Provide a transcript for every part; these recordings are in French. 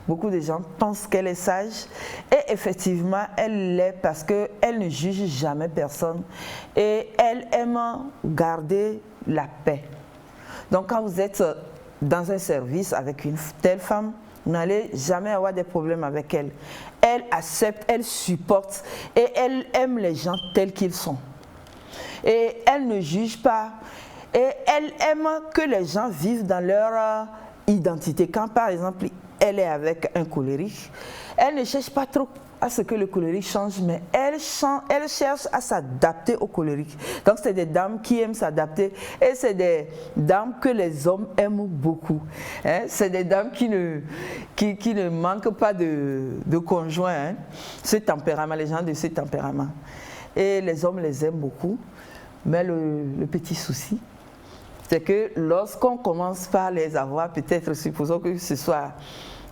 Beaucoup de gens pensent qu'elle est sage et effectivement elle l'est parce qu'elle ne juge jamais personne et elle aime garder la paix. Donc quand vous êtes dans un service avec une telle femme, vous n'allez jamais avoir des problèmes avec elle. Elle accepte, elle supporte et elle aime les gens tels qu'ils sont. Et elle ne juge pas et elle aime que les gens vivent dans leur identité. Quand par exemple elle est avec un colérique, elle ne cherche pas trop à ce que le colérique change, mais elle cherche à s'adapter au colérique. Donc c'est des dames qui aiment s'adapter et c'est des dames que les hommes aiment beaucoup. Hein? C'est des dames qui ne manquent pas de conjoints, hein? Ce tempérament, les gens de ce tempérament. Et les hommes les aiment beaucoup, mais le petit souci, c'est que lorsqu'on commence par les avoir, peut-être supposons que ce soit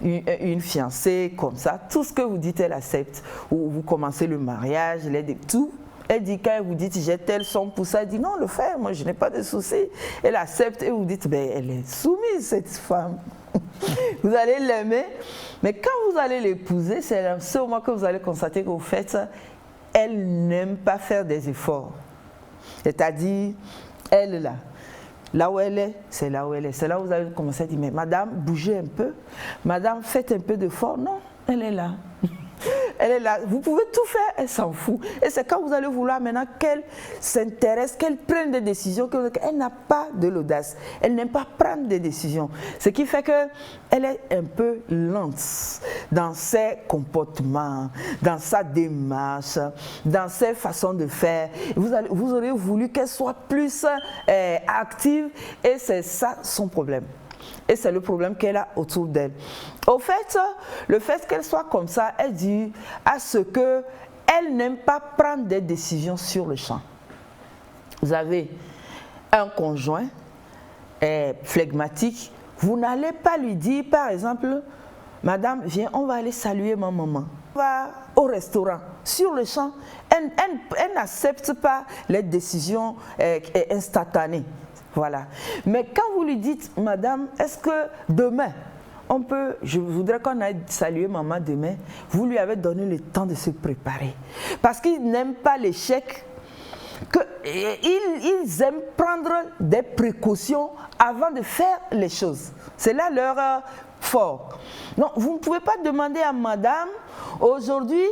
une fiancée comme ça, tout ce que vous dites, elle accepte. Ou vous commencez le mariage, tout. Elle dit, quand vous dites, j'ai telle somme pour ça, elle dit, non, le faire, moi je n'ai pas de souci. Elle accepte et vous dites, ben, elle est soumise, cette femme. Vous allez l'aimer, mais quand vous allez l'épouser, c'est à ce moment que vous allez constater qu'au fait, elle n'aime pas faire des efforts. C'est-à-dire, elle là. Là où elle est, c'est là où elle est. C'est là où vous allez commencer à dire, mais madame, bougez un peu. Madame, faites un peu d'effort. Non, elle est là. Elle est là. Vous pouvez tout faire, elle s'en fout. Et c'est quand vous allez vouloir maintenant qu'elle s'intéresse, qu'elle prenne des décisions, qu'elle n'a pas de l'audace. Elle n'aime pas prendre des décisions. Ce qui fait qu'elle est un peu lente dans ses comportements, dans sa démarche, dans ses façons de faire. Vous aurez voulu qu'elle soit plus active et c'est ça son problème. Et c'est le problème qu'elle a autour d'elle. Au fait, le fait qu'elle soit comme ça est dû à ce qu'elle n'aime pas prendre des décisions sur le champ. Vous avez un conjoint flegmatique, vous n'allez pas lui dire par exemple, madame, viens, on va aller saluer ma maman. On va au restaurant. Sur le champ, elle n'accepte pas les décisions instantanées. Voilà. Mais quand vous lui dites, madame, est-ce que demain, je voudrais qu'on aille saluer maman demain, vous lui avez donné le temps de se préparer. Parce qu'ils n'aiment pas l'échec, ils aiment prendre des précautions avant de faire les choses. C'est là leur fort. Non, vous ne pouvez pas demander à madame aujourd'hui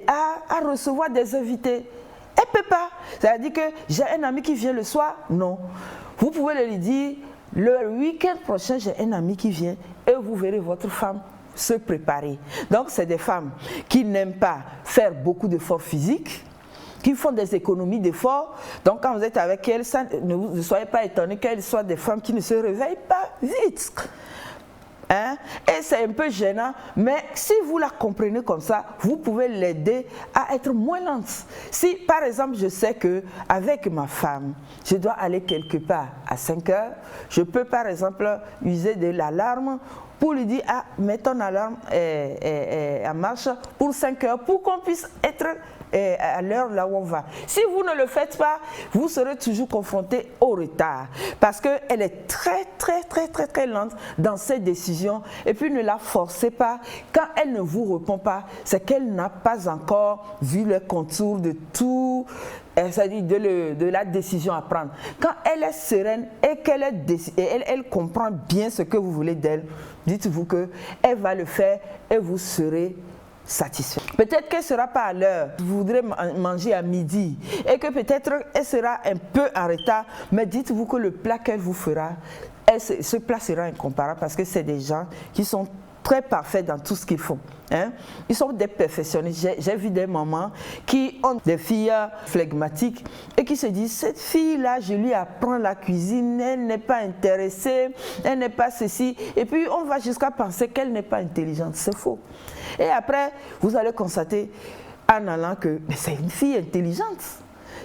à recevoir des invités. Elle ne peut pas. C'est-à-dire que j'ai un ami qui vient le soir. Non. Vous pouvez lui dire, le week-end prochain, j'ai un ami qui vient et vous verrez votre femme se préparer. Donc, c'est des femmes qui n'aiment pas faire beaucoup d'efforts physiques, qui font des économies d'efforts. Donc, quand vous êtes avec elles, ne soyez pas étonnés qu'elles soient des femmes qui ne se réveillent pas vite. Hein? Et c'est un peu gênant, mais si vous la comprenez comme ça, vous pouvez l'aider à être moins lente. Si par exemple je sais qu'avec ma femme, je dois aller quelque part à 5 heures, je peux par exemple user de l'alarme pour lui dire, mets ton alarme en marche pour 5 heures, pour qu'on puisse être à l'heure là où on va. Si vous ne le faites pas, vous serez toujours confronté au retard parce qu'elle est très lente dans ses décisions et puis ne la forcez pas. Quand elle ne vous répond pas, c'est qu'elle n'a pas encore vu le contour de tout, c'est-à-dire de la décision à prendre. Quand elle est sereine et qu'elle comprend bien ce que vous voulez d'elle, dites-vous qu'elle va le faire et vous serez satisfait. Peut-être qu'elle ne sera pas à l'heure, vous voudrez manger à midi et que peut-être elle sera un peu en retard, mais dites-vous que le plat qu'elle vous fera, ce plat sera incomparable parce que c'est des gens qui sont très parfaits dans tout ce qu'ils font. Hein? Ils sont des perfectionnistes. J'ai vu des mamans qui ont des filles flegmatiques et qui se disent, cette fille-là, je lui apprends la cuisine, elle n'est pas intéressée, elle n'est pas ceci. Et puis on va jusqu'à penser qu'elle n'est pas intelligente. C'est faux. Et après, vous allez constater en allant que c'est une fille intelligente.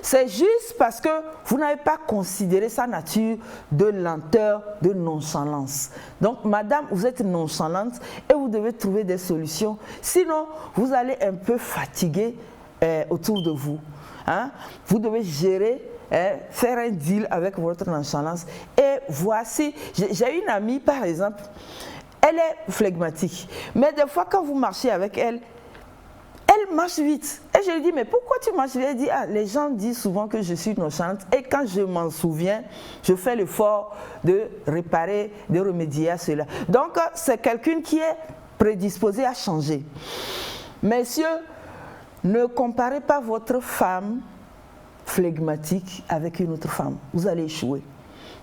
C'est juste parce que vous n'avez pas considéré sa nature de lenteur, de nonchalance. Donc, madame, vous êtes nonchalante et vous devez trouver des solutions. Sinon, vous allez un peu fatiguer autour de vous. Hein? Vous devez gérer, faire un deal avec votre nonchalance. Et voici, j'ai une amie, par exemple, elle est flegmatique. Mais des fois, quand vous marchez avec elle, elle marche vite. Et je lui dis, mais pourquoi tu marches vite? Elle dit, les gens disent souvent que je suis nonchalante. Et quand je m'en souviens, je fais l'effort de réparer, de remédier à cela. Donc, c'est quelqu'un qui est prédisposé à changer. Messieurs, ne comparez pas votre femme flegmatique avec une autre femme. Vous allez échouer.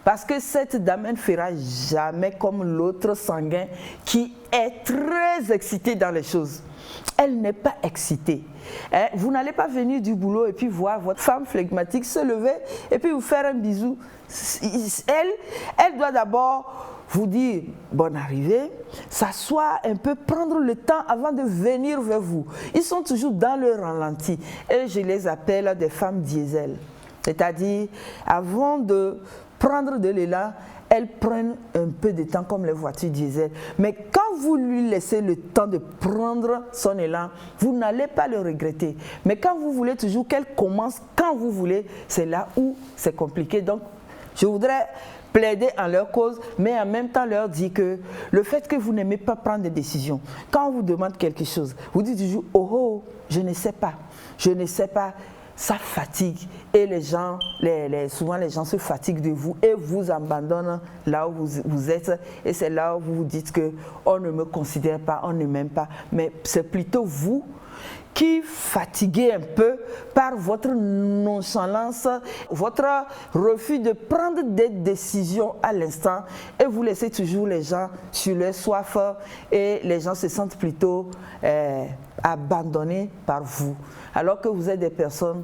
Parce que cette dame ne fera jamais comme l'autre sanguin qui est très excité dans les choses. Elle n'est pas excitée. Vous n'allez pas venir du boulot et puis voir votre femme flegmatique se lever et puis vous faire un bisou. Elle doit d'abord vous dire bonne arrivée, s'asseoir un peu, prendre le temps avant de venir vers vous. Ils sont toujours dans le ralenti et je les appelle des femmes diesel. C'est-à-dire, avant de prendre de l'élan, elles prennent un peu de temps comme les voitures diesel. Mais quand vous lui laissez le temps de prendre son élan, vous n'allez pas le regretter. Mais quand vous voulez toujours qu'elle commence quand vous voulez, c'est là où c'est compliqué. Donc, je voudrais plaider en leur cause, mais en même temps leur dire que le fait que vous n'aimez pas prendre des décisions, quand on vous demande quelque chose, vous dites toujours « Oh, je ne sais pas, je ne sais pas ». Ça fatigue et les gens, souvent les gens se fatiguent de vous et vous abandonnent là où vous êtes. Et c'est là où vous vous dites qu'on ne me considère pas, on ne m'aime pas. Mais c'est plutôt vous qui fatiguez un peu par votre nonchalance, votre refus de prendre des décisions à l'instant et vous laissez toujours les gens sur leur soif et les gens se sentent plutôt abandonnés par vous. Alors que vous êtes des personnes,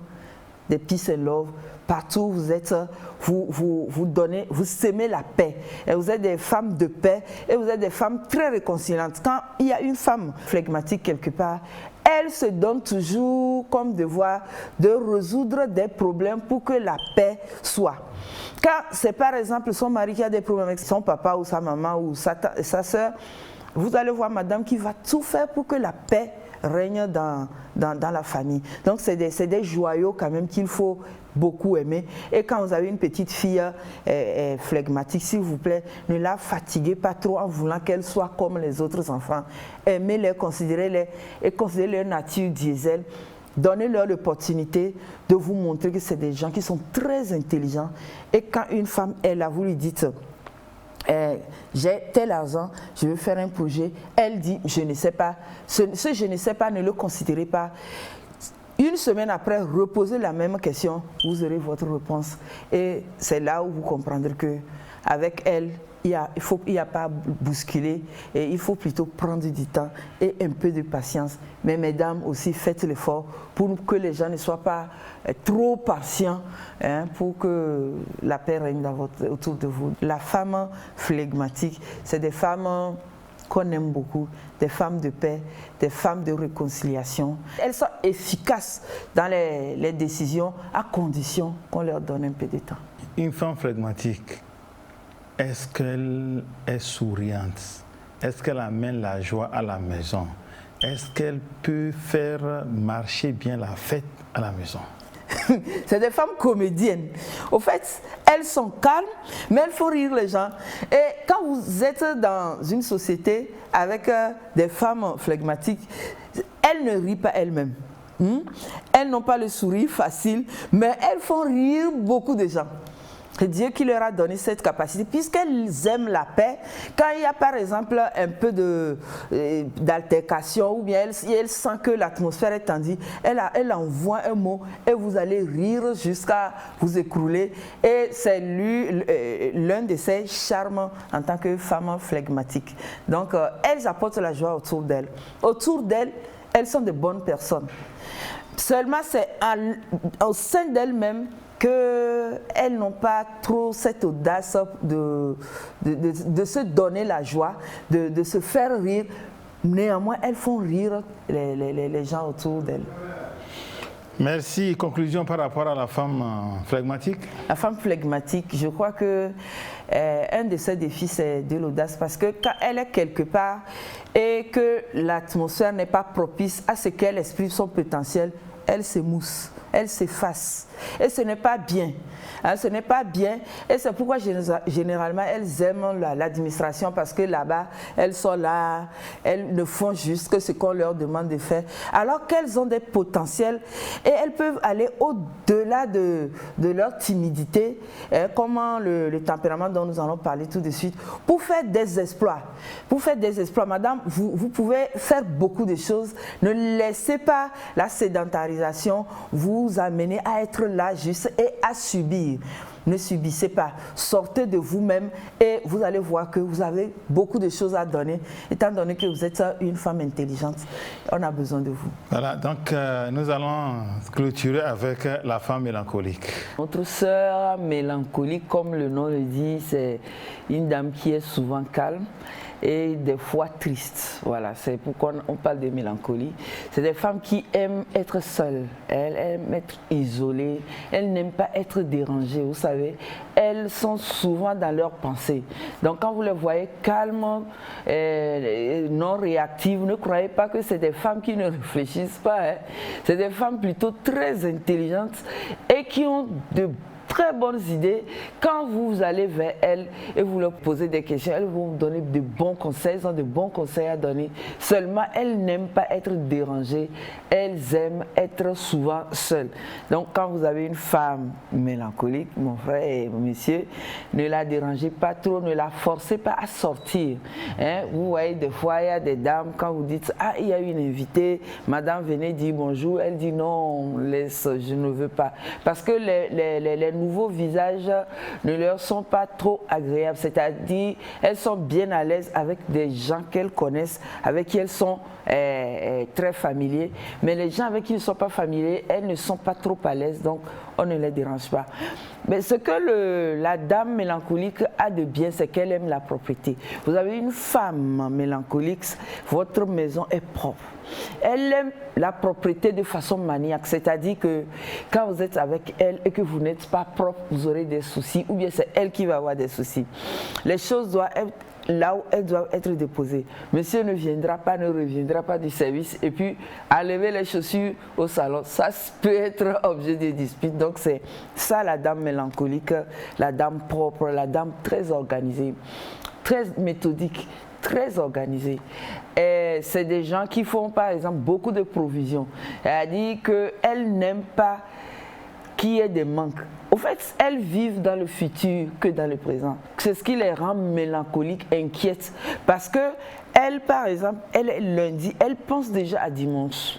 des peace and love, partout où vous êtes, vous donnez, vous sémez la paix. Et vous êtes des femmes de paix et vous êtes des femmes très réconciliantes. Quand il y a une femme flegmatique quelque part, elle se donne toujours comme devoir de résoudre des problèmes pour que la paix soit. Quand c'est par exemple son mari qui a des problèmes avec son papa ou sa maman ou sa soeur, vous allez voir madame qui va tout faire pour que la paix règne dans la famille. Donc c'est des joyaux quand même qu'il faut beaucoup aimer. Et quand vous avez une petite fille flegmatique, s'il vous plaît, ne la fatiguez pas trop en voulant qu'elle soit comme les autres enfants. Aimez-les, considérez-les et considérez leur nature diesel. Donnez-leur l'opportunité de vous montrer que c'est des gens qui sont très intelligents. Et quand une femme est là, vous lui dites j'ai tel argent, je veux faire un projet. Elle dit, je ne sais pas. Ce je ne sais pas, ne le considérez pas. Une semaine après, reposez la même question, vous aurez votre réponse. Et c'est là où vous comprendrez qu'avec elle, il n'y a pas à bousculer et il faut plutôt prendre du temps et un peu de patience. Mais mesdames aussi, faites l'effort pour que les gens ne soient pas trop patients pour que la paix règne autour de vous. La femme flegmatique, c'est des femmes qu'on aime beaucoup, des femmes de paix, des femmes de réconciliation. Elles sont efficaces dans les décisions à condition qu'on leur donne un peu de temps. Une femme flegmatique, est-ce qu'elle est souriante? Est-ce qu'elle amène la joie à la maison? Est-ce qu'elle peut faire marcher bien la fête à la maison? C'est des femmes comédiennes. Au fait, elles sont calmes, mais elles font rire les gens. Et quand vous êtes dans une société avec des femmes flegmatiques, elles ne rient pas elles-mêmes. Elles n'ont pas le sourire facile, mais elles font rire beaucoup de gens. C'est Dieu qui leur a donné cette capacité, puisqu'elles aiment la paix. Quand il y a par exemple un peu d'altercation, ou bien elle sent que l'atmosphère est tendue, elle envoie un mot et vous allez rire jusqu'à vous écrouler. Et c'est l'un de ses charmes en tant que femme flegmatique. Donc elles apportent la joie autour d'elles. Autour d'elles, elles sont de bonnes personnes. Seulement c'est au sein d'elles-mêmes qu'elles n'ont pas trop cette audace de se donner la joie, de se faire rire. Néanmoins, elles font rire les gens autour d'elles. Merci. Conclusion par rapport à la femme flegmatique? La femme flegmatique, je crois que un de ses défis, c'est de l'audace, parce que quand elle est quelque part et que l'atmosphère n'est pas propice à ce qu'elle exprime son potentiel, elle s'émousse. elles s'effacent. Et ce n'est pas bien. Hein, ce n'est pas bien. Et c'est pourquoi généralement elles aiment l'administration parce que là-bas, elles sont là, elles ne font juste que ce qu'on leur demande de faire. Alors qu'elles ont des potentiels et elles peuvent aller au-delà de leur timidité, comme le tempérament dont nous allons parler tout de suite, pour faire des exploits. Pour faire des exploits, madame, vous pouvez faire beaucoup de choses. Ne laissez pas la sédentarisation vous amener à être là juste et à subir. Ne subissez pas, sortez de vous-même et vous allez voir que vous avez beaucoup de choses à donner, étant donné que vous êtes une femme intelligente. On a besoin de vous. Voilà, donc nous allons clôturer avec la femme mélancolique. Notre sœur mélancolique, comme le nom le dit, c'est une dame qui est souvent calme et des fois triste. Voilà, c'est pourquoi on parle de mélancolie. C'est des femmes qui aiment être seules, elles aiment être isolées, elles n'aiment pas être dérangées, vous savez. Elles sont souvent dans leurs pensées. Donc quand vous les voyez calmes, non réactives, ne croyez pas que c'est des femmes qui ne réfléchissent pas. Hein. C'est des femmes plutôt très intelligentes et qui ont de très bonnes idées. Quand vous allez vers elles et vous leur posez des questions, elles vont vous donner de bons conseils, elles ont de bons conseils à donner. Seulement, elles n'aiment pas être dérangées, elles aiment être souvent seules. Donc, quand vous avez une femme mélancolique, mon frère et monsieur, ne la dérangez pas trop, ne la forcez pas à sortir. Hein? Vous voyez, des fois, il y a des dames, quand vous dites, ah, il y a une invitée, madame, venez dire bonjour, elle dit non, laisse, je ne veux pas. Parce que les nouveaux visages ne leur sont pas trop agréables, c'est-à-dire elles sont bien à l'aise avec des gens qu'elles connaissent, avec qui elles sont très familiers, mais les gens avec qui ils ne sont pas familiers, elles ne sont pas trop à l'aise, donc on ne les dérange pas. Mais ce que la dame mélancolique a de bien, c'est qu'elle aime la propreté. Vous avez une femme mélancolique, votre maison est propre. Elle aime la propreté de façon maniaque, c'est-à-dire que quand vous êtes avec elle et que vous n'êtes pas propre, vous aurez des soucis, ou bien c'est elle qui va avoir des soucis. Les choses doivent être là où elles doivent être déposées. Monsieur ne viendra pas, ne reviendra pas du service et puis enlever les chaussures au salon, ça peut être objet de dispute. Donc c'est ça la dame mélancolique, la dame propre, la dame très organisée, très méthodique, très organisée. Et c'est des gens qui font par exemple beaucoup de provisions. Elle dit qu'elles n'aiment pas qu'il y ait des manques. Au fait, elles vivent dans le futur que dans le présent. C'est ce qui les rend mélancoliques, inquiètes. Parce que elle, par exemple, elle est lundi, elle pense déjà à dimanche.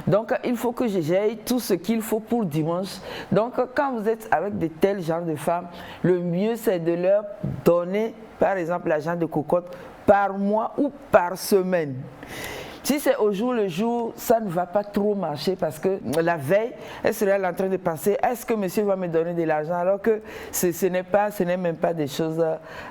Donc, il faut que j'aille tout ce qu'il faut pour dimanche. Donc, quand vous êtes avec de tels genres de femmes, le mieux, c'est de leur donner, par exemple, l'argent de cocotte par mois ou par semaine. Si c'est au jour le jour, ça ne va pas trop marcher parce que la veille, elle serait en train de penser, est-ce que monsieur va me donner de l'argent alors que ce n'est même pas des choses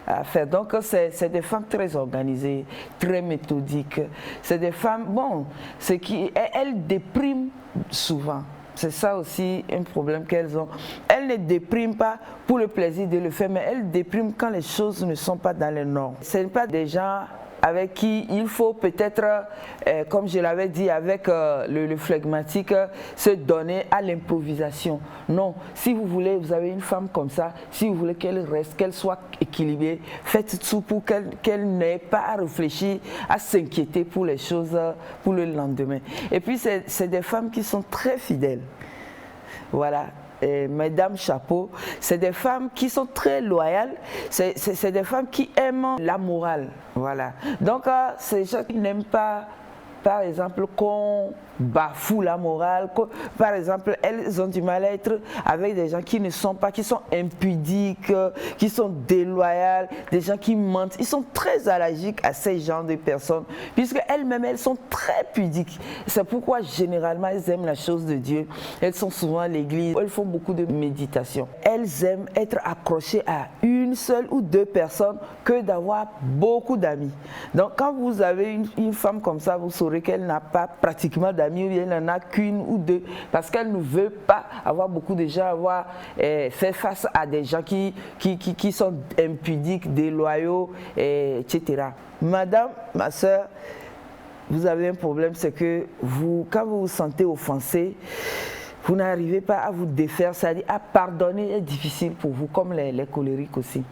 à faire. Donc c'est des femmes très organisées, très méthodiques. C'est des femmes, bon, elles dépriment souvent. C'est ça aussi un problème qu'elles ont. Elles ne dépriment pas pour le plaisir de le faire, mais elles dépriment quand les choses ne sont pas dans les normes. Ce n'est pas des gens avec qui il faut peut-être, comme je l'avais dit, avec le flegmatique, se donner à l'improvisation. Non, si vous voulez, vous avez une femme comme ça, si vous voulez qu'elle reste, qu'elle soit équilibrée, faites tout pour qu'elle n'ait pas à réfléchir, à s'inquiéter pour les choses, pour le lendemain. Et puis, c'est des femmes qui sont très fidèles. Voilà. Mesdames chapeau, c'est des femmes qui sont très loyales, c'est des femmes qui aiment la morale, voilà. Donc ces gens qui n'aiment pas, par exemple, qu'on bafoue la morale, par exemple, elles ont du mal à être avec des gens qui ne sont pas, qui sont impudiques, qui sont déloyales, des gens qui mentent. Ils sont très allergiques à ces genres de personnes, puisque elles-mêmes, elles sont très pudiques. C'est pourquoi, généralement, elles aiment la chose de Dieu. Elles sont souvent à l'église, elles font beaucoup de méditation. Elles aiment être accrochées à une seule ou deux personnes que d'avoir beaucoup d'amis. Donc, quand vous avez une femme comme ça, vous saurez qu'elle n'a pas pratiquement d'amis, ou bien elle n'en a qu'une ou deux, parce qu'elle ne veut pas avoir beaucoup de gens, faire face à des gens qui sont impudiques, déloyaux, etc. Madame, ma soeur, vous avez un problème, c'est que quand vous vous sentez offensé, vous n'arrivez pas à vous défaire, c'est-à-dire à pardonner est difficile pour vous, comme les colériques aussi.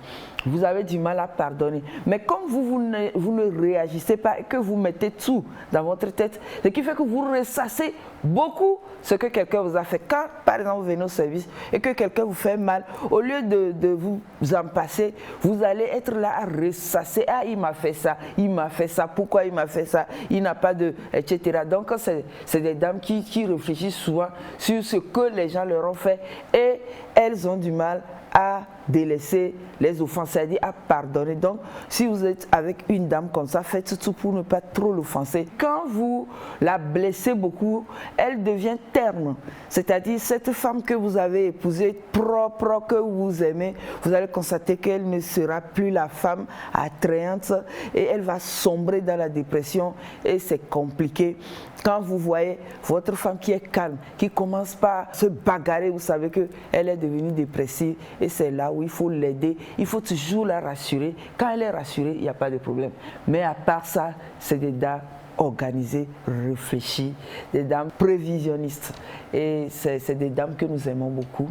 Vous avez du mal à pardonner. Mais comme vous ne réagissez pas et que vous mettez tout dans votre tête, ce qui fait que vous ressassez beaucoup ce que quelqu'un vous a fait. Quand, par exemple, vous venez au service et que quelqu'un vous fait mal, au lieu de vous en passer, vous allez être là à ressasser. Ah, il m'a fait ça, pourquoi il m'a fait ça, il n'a pas de... etc. Donc, c'est des dames qui réfléchissent souvent sur ce que les gens leur ont fait et elles ont du mal à délaisser les offenses, c'est-à-dire à pardonner. Donc, si vous êtes avec une dame comme ça, faites tout pour ne pas trop l'offenser. Quand vous la blessez beaucoup, elle devient terne. C'est-à-dire, cette femme que vous avez épousée, propre, que vous aimez, vous allez constater qu'elle ne sera plus la femme attrayante et elle va sombrer dans la dépression et c'est compliqué. Quand vous voyez votre femme qui est calme, qui commence par se bagarrer, vous savez qu'elle est devenue dépressive et c'est là où il faut l'aider, il faut toujours la rassurer. Quand elle est rassurée, il n'y a pas de problème. Mais à part ça, c'est des dames organisées, réfléchies, des dames prévisionnistes. Et c'est des dames que nous aimons beaucoup.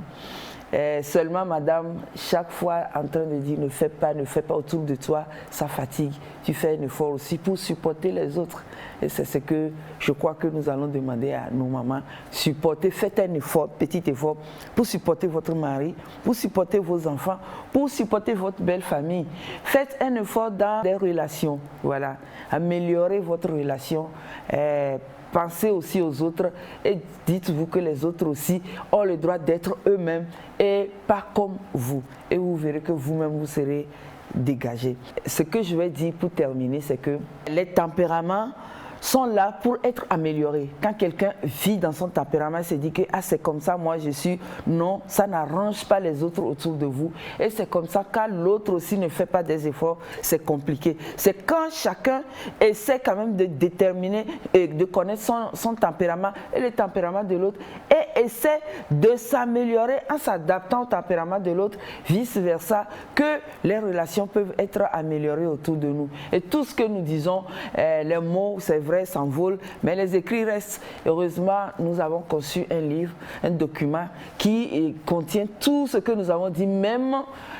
Seulement, madame, chaque fois en train de dire ne fais pas autour de toi, ça fatigue. Tu fais un effort aussi pour supporter les autres. Et c'est ce que je crois que nous allons demander à nos mamans. Supporter, faites un effort, petit effort, pour supporter votre mari, pour supporter vos enfants, pour supporter votre belle famille. Faites un effort dans les relations. Voilà. Améliorez votre relation. Pensez aussi aux autres et dites-vous que les autres aussi ont le droit d'être eux-mêmes et pas comme vous. Et vous verrez que vous-même vous serez dégagé. Ce que je vais dire pour terminer, c'est que les tempéraments sont là pour être améliorés. Quand quelqu'un vit dans son tempérament, il se dit que ah, c'est comme ça, moi je suis. Non, ça n'arrange pas les autres autour de vous. Et c'est comme ça, quand l'autre aussi ne fait pas des efforts, c'est compliqué. C'est quand chacun essaie quand même de déterminer et de connaître son tempérament et le tempérament de l'autre et essaie de s'améliorer en s'adaptant au tempérament de l'autre, vice-versa, que les relations peuvent être améliorées autour de nous. Et tout ce que nous disons, les mots, c'est vrai, s'envolent, mais les écrits restent. Heureusement, nous avons conçu un livre, un document qui contient tout ce que nous avons dit, même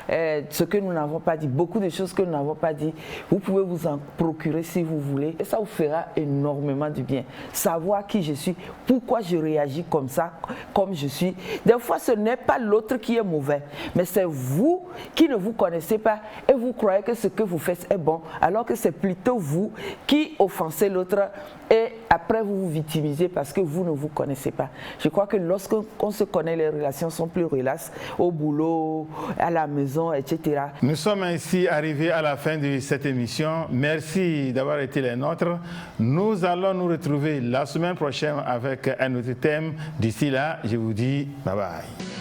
ce que nous n'avons pas dit, beaucoup de choses que nous n'avons pas dit. Vous pouvez vous en procurer si vous voulez et ça vous fera énormément du bien. Savoir qui je suis, pourquoi je réagis comme ça, comme je suis. Des fois, ce n'est pas l'autre qui est mauvais, mais c'est vous qui ne vous connaissez pas et vous croyez que ce que vous faites est bon, alors que c'est plutôt vous qui offensez l'autre et après vous vous victimisez parce que vous ne vous connaissez pas. Je crois que lorsqu'on se connaît, les relations sont plus relaxes, au boulot, à la maison, etc. Nous sommes ainsi arrivés à la fin de cette émission. Merci d'avoir été les nôtres. Nous allons nous retrouver la semaine prochaine avec un autre thème. D'ici là, je vous dis bye bye.